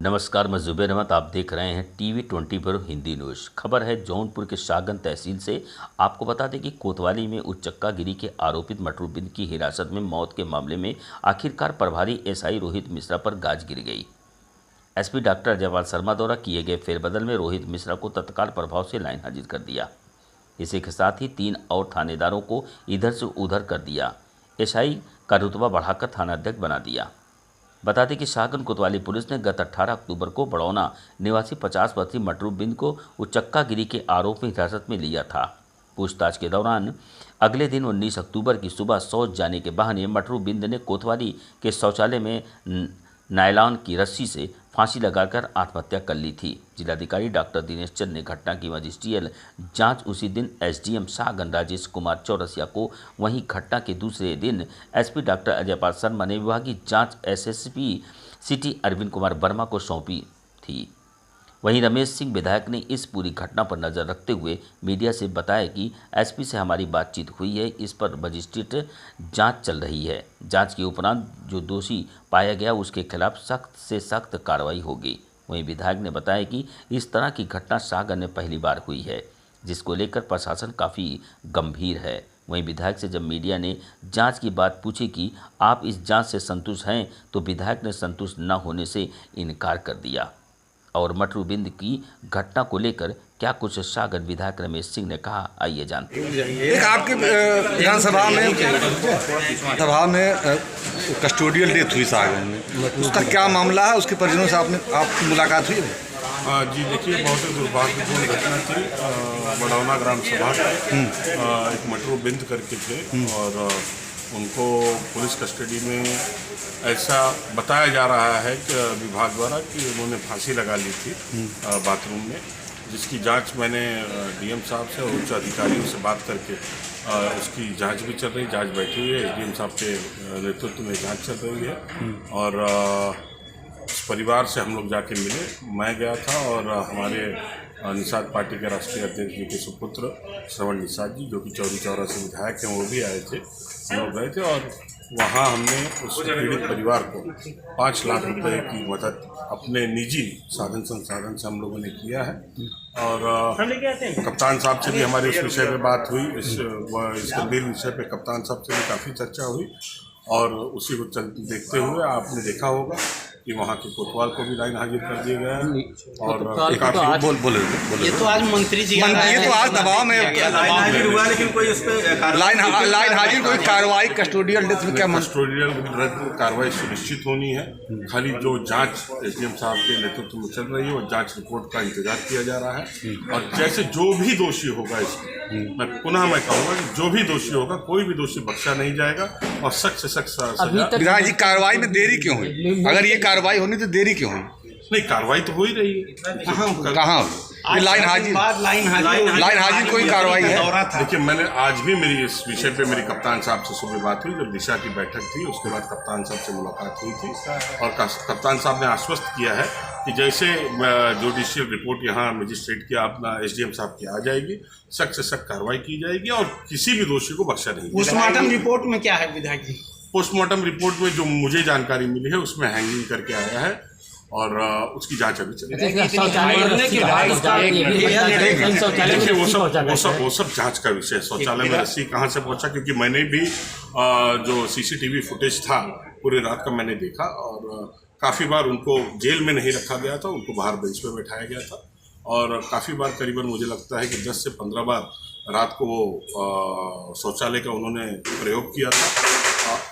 नमस्कार, मैं जुबेर अहमद। आप देख रहे हैं टीवी 20 पर हिंदी न्यूज़। खबर है जौनपुर के शाहगंज तहसील से। आपको बता दें कि कोतवाली में उच्चक्का गिरी के आरोपित मटरू बिंद की हिरासत में मौत के मामले में आखिरकार प्रभारी एसआई रोहित मिश्रा पर गाज गिर गई। एसपी डॉक्टर अजयपाल शर्मा द्वारा किए गए फेरबदल में रोहित मिश्रा को तत्काल प्रभाव से लाइन हाजिर कर दिया। इसी के साथ ही 3 और थानेदारों को इधर से उधर कर दिया। एसआई का रुतबा बढ़ाकर थानाध्यक्ष बना दिया। बता दें कि शाहगंज कोतवाली पुलिस ने गत 18 अक्टूबर को बड़ौना निवासी 50 वर्षीय मटरू बिंद को उच्चक्का गिरी के आरोप में हिरासत में लिया था। पूछताछ के दौरान अगले दिन 19 अक्टूबर की सुबह शौच जाने के बहाने मटरू बिंद ने कोतवाली के शौचालय में नायलॉन की रस्सी से फांसी लगाकर आत्महत्या कर ली थी। जिलाधिकारी डॉक्टर दिनेश चंद ने घटना की मजिस्ट्रियल जांच उसी दिन एसडीएम शाहगंज राजेश कुमार चौरसिया को, वहीं घटना के दूसरे दिन एसपी डॉक्टर अजयपाल शर्मा ने विभागीय जांच एसएसपी सिटी अरविंद कुमार वर्मा को सौंपी थी। वहीं रमेश सिंह विधायक ने इस पूरी घटना पर नज़र रखते हुए मीडिया से बताया कि एसपी से हमारी बातचीत हुई है, इस पर मजिस्ट्रेट जांच चल रही है। जांच के उपरांत जो दोषी पाया गया उसके खिलाफ सख्त से सख्त कार्रवाई होगी। वहीं विधायक ने बताया कि इस तरह की घटना शाहगंज में पहली बार हुई है, जिसको लेकर प्रशासन काफ़ी गंभीर है। वहीं विधायक से जब मीडिया ने जांच की बात पूछी कि आप इस जांच से संतुष्ट हैं, तो विधायक ने संतुष्ट न होने से इनकार कर दिया। और मटरू बिंद की घटना को लेकर क्या कुछ शाहगंज विधायक रमेश सिंह ने कहा, आइए जानते हैं। एक आपके विधानसभा में कस्टोडियल डेथ हुई शाहगंज में, उसका क्या मामला है? उसके परिजनों से आपकी मुलाकात हुई? जी देखिए, बहुत ही दुर्भाग्यपूर्ण घटना थी। बड़ौना ग्राम सभा एक मटरू बिंद करके थे और उनको पुलिस कस्टडी में ऐसा बताया जा रहा है कि विभाग द्वारा कि उन्होंने फांसी लगा ली थी बाथरूम में, जिसकी जांच मैंने डीएम साहब से और उच्च अधिकारियों से बात करके उसकी जांच भी चल रही, जांच बैठी हुई है। एसडीएम साहब के नेतृत्व में जांच चल रही है और उस परिवार से हम लोग जाके मिले। मैं गया था और हमारे निषाद पार्टी के राष्ट्रीय अध्यक्ष जी के सुपुत्र श्रवण निषाद जी, जो कि चौरी चौरा से विधायक हैं, वो भी आए थे। हम लोग गए थे और वहाँ हमने उस पीड़ित परिवार को 5 लाख रुपए की मदद अपने निजी साधन संसाधन से हम लोगों ने किया है। और कप्तान साहब से भी हमारी उस विषय पे बात हुई, इस गंभीर विषय पे कप्तान साहब से भी काफ़ी चर्चा हुई। और उसी को देखते हुए आपने देखा होगा कि वहाँ के कोतवाल को भी लाइन हाजिर कर दिए गए हैं। और बोले ये तो आज मंत्री जी ये तो आज दबाव में हाजिर हुआ, लेकिन कोई उस पर लाइन हाजिर कोई कार्रवाई कस्टोडियल डेथ में क्या कस्टोडियल कार्रवाई सुनिश्चित होनी है। खाली जो जांच एसडीएम साहब के नेतृत्व में चल रही है, वो जांच रिपोर्ट का इंतजार किया जा रहा है। और जैसे जो भी दोषी होगा इसमें, मैं कहूँगा कि जो भी दोषी होगा, कोई भी दोषी बख्शा नहीं जाएगा और सख्त से सख्त सजा। विधायक जी, कार्रवाई में देरी क्यों हुई? अगर ये कार्रवाई होनी तो देरी क्यों हुई? नहीं, कार्रवाई तो हो ही रही है। कहाँ लाइन हाजिर कोई कार्रवाई है? देखिए, मैंने आज भी मेरी इस विषय पे मेरी कप्तान साहब से सुबह बात हुई, जब दिशा की बैठक थी उसके बाद कप्तान साहब से मुलाकात हुई थी और कप्तान साहब ने आश्वस्त किया है कि जैसे जुडिशियल रिपोर्ट यहाँ मजिस्ट्रेट की अपना एसडीएम साहब की आ जाएगी, सख्त से सख्त कार्रवाई की जाएगी और किसी भी दोषी को बख्शा नहीं। पोस्टमार्टम रिपोर्ट में क्या है विधायक जी? पोस्टमार्टम रिपोर्ट में जो मुझे जानकारी मिली है उसमें हैंगिंग करके आया है और उसकी जांच अभी चल रही है। देखिए, वो सब जांच का विषय है। शौचालय में रस्सी कहाँ से पहुंचा, क्योंकि मैंने भी जो सीसीटीवी फुटेज था पूरी रात का मैंने देखा और काफ़ी बार उनको जेल में नहीं रखा गया था, उनको बाहर बेंच पे बैठाया गया था और काफ़ी बार, करीबन मुझे लगता है कि 10 से 15 बार रात को वो शौचालय का उन्होंने प्रयोग किया था।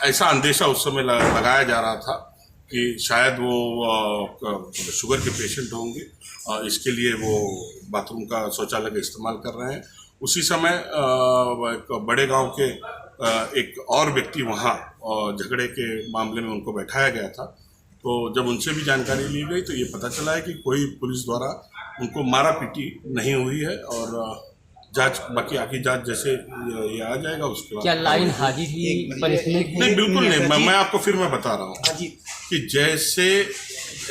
ऐसा अंदेशा उस समय लगाया जा रहा था कि शायद वो शुगर के पेशेंट होंगे, इसके लिए वो बाथरूम का शौचालय का इस्तेमाल कर रहे हैं। उसी समय बड़े गांव के एक और व्यक्ति वहाँ झगड़े के मामले में उनको बैठाया गया था। तो जब उनसे भी जानकारी ली गई तो ये पता चला है कि कोई पुलिस द्वारा उनको मारा पीटी नहीं हुई है और जांच, बाकी आगे जांच जैसे ये आ जाएगा उसके बाद। क्या लाइन हाजिर ही नहीं, बिल्कुल नहीं। मैं आपको फिर मैं बता रहा हूँ कि जैसे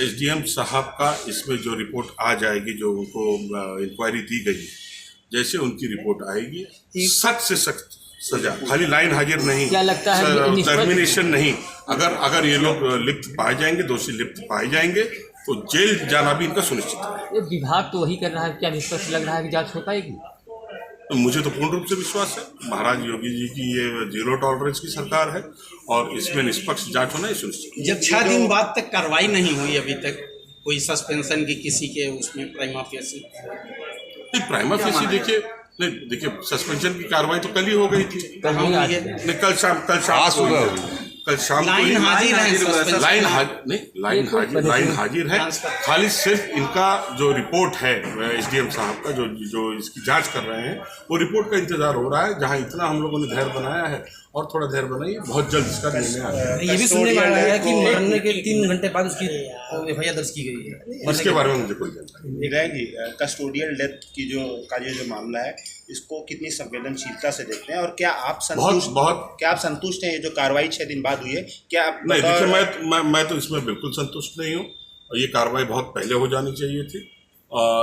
एसडीएम साहब का इसमें जो रिपोर्ट आ जाएगी, जो उनको इंक्वायरी दी गई, जैसे उनकी रिपोर्ट आएगी, सख्त से सख्त सजा, खाली लाइन हाजिर नहीं, क्या लगता है टर्मिनेशन नहीं। अगर ये लोग लिप्त पाए जाएंगे, दोषी लिप्त पाए जाएंगे तो जेल जाना भी इनका सुनिश्चित है। ये विभाग तो वही कर रहा है, क्या निष्पक्ष लग रहा है कि जांच हो पाएगी? तो मुझे तो पूर्ण रूप से विश्वास है महाराज योगी जी की ये जीरो टॉलरेंस की सरकार है और इसमें निष्पक्ष जांच होना ही सुनिश्चित है। जब 6 दिन बाद तक कार्रवाई नहीं हुई अभी तक कोई सस्पेंशन की किसी के उसमें प्राइमा फेसी नहीं, प्राइमा फेसी देखिए सस्पेंशन की कार्रवाई तो कल ही हो गई थी। नहीं, कल शाम कल शाम लाइन हाजिर है, लाइन हाजिर है। खाली सिर्फ इनका जो रिपोर्ट है एसडीएम साहब का जो इसकी जांच कर रहे हैं वो रिपोर्ट का इंतजार हो रहा है। जहां इतना हम लोगों ने धैर्य बनाया है और थोड़ा धैर्य बनाइए, बहुत जल्द इसका निर्णय आ जाएगा। ये भी सुनने में आ रहा है कि मरने के 3 घंटे बाद उसकी एफआईआर दर्ज की गई है। इसके बारे में मुझे कोई जानकारी नहीं। विधायक जी, कस्टोडियल डेथ की जो मामला है इसको कितनी संवेदनशीलता से देखते हैं और क्या आप संतुष्ट हैं? ये जो कार्रवाई 6 दिन बाद हुई है, क्या आप नहीं? देखिए, मैं तो इसमें बिल्कुल संतुष्ट नहीं हूँ। ये कार्रवाई बहुत पहले हो जानी चाहिए थी।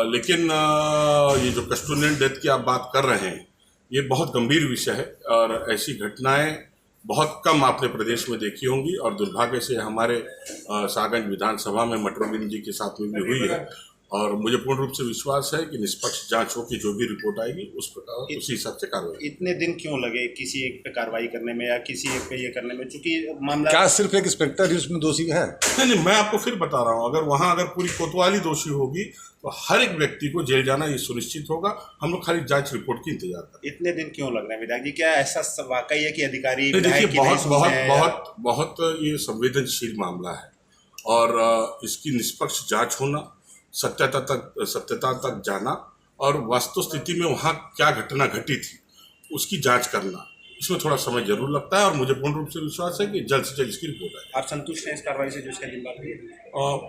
लेकिन ये जो कस्टोडियल डेथ की आप बात कर रहे हैं ये बहुत गंभीर विषय है और ऐसी घटनाएं बहुत कम आपने प्रदेश में देखी होंगी और दुर्भाग्य से हमारे सागंज विधानसभा में मटरू जी के साथ में भी हुई है। और मुझे पूर्ण रूप से विश्वास है कि निष्पक्ष जांच हो कि जो भी रिपोर्ट आएगी उस प्रकार उसी हिसाब से कार्रवाई। इतने दिन क्यों लगे किसी एक पे कार्रवाई करने में या किसी एक पे ये करने में, चूंकि मामला क्या सिर्फ एक इंस्पेक्टर ही उसमें दोषी है? नहीं, मैं आपको फिर बता रहा हूँ, अगर पूरी कोतवाली दोषी होगी तो हर एक व्यक्ति को जेल जाना ये सुनिश्चित होगा। हम लोग खाली जांच रिपोर्ट की इंतजार कर। इतने दिन क्यों लग रहे हैं विधायक जी? क्या ऐसा वाकई है कि अधिकारी देखिए बहुत ये संवेदनशील मामला है और इसकी निष्पक्ष जांच होना, सत्यता तक जाना और वास्तव स्थिति में वहाँ क्या घटना घटी थी उसकी जांच करना, इसमें थोड़ा समय जरूर लगता है और मुझे पूर्ण रूप से विश्वास है कि जल्द से जल्द इसकी रिपोर्ट आएगी। आप संतुष्ट हैं इस कार्रवाई से जो 6 दिन बाद हुई है?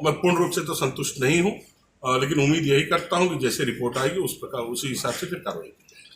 मैं पूर्ण रूप से तो संतुष्ट नहीं हूँ, लेकिन उम्मीद यही करता हूँ कि जैसे रिपोर्ट आएगी उस प्रकार उसी हिसाब से फिर कार्रवाई की जाएगी।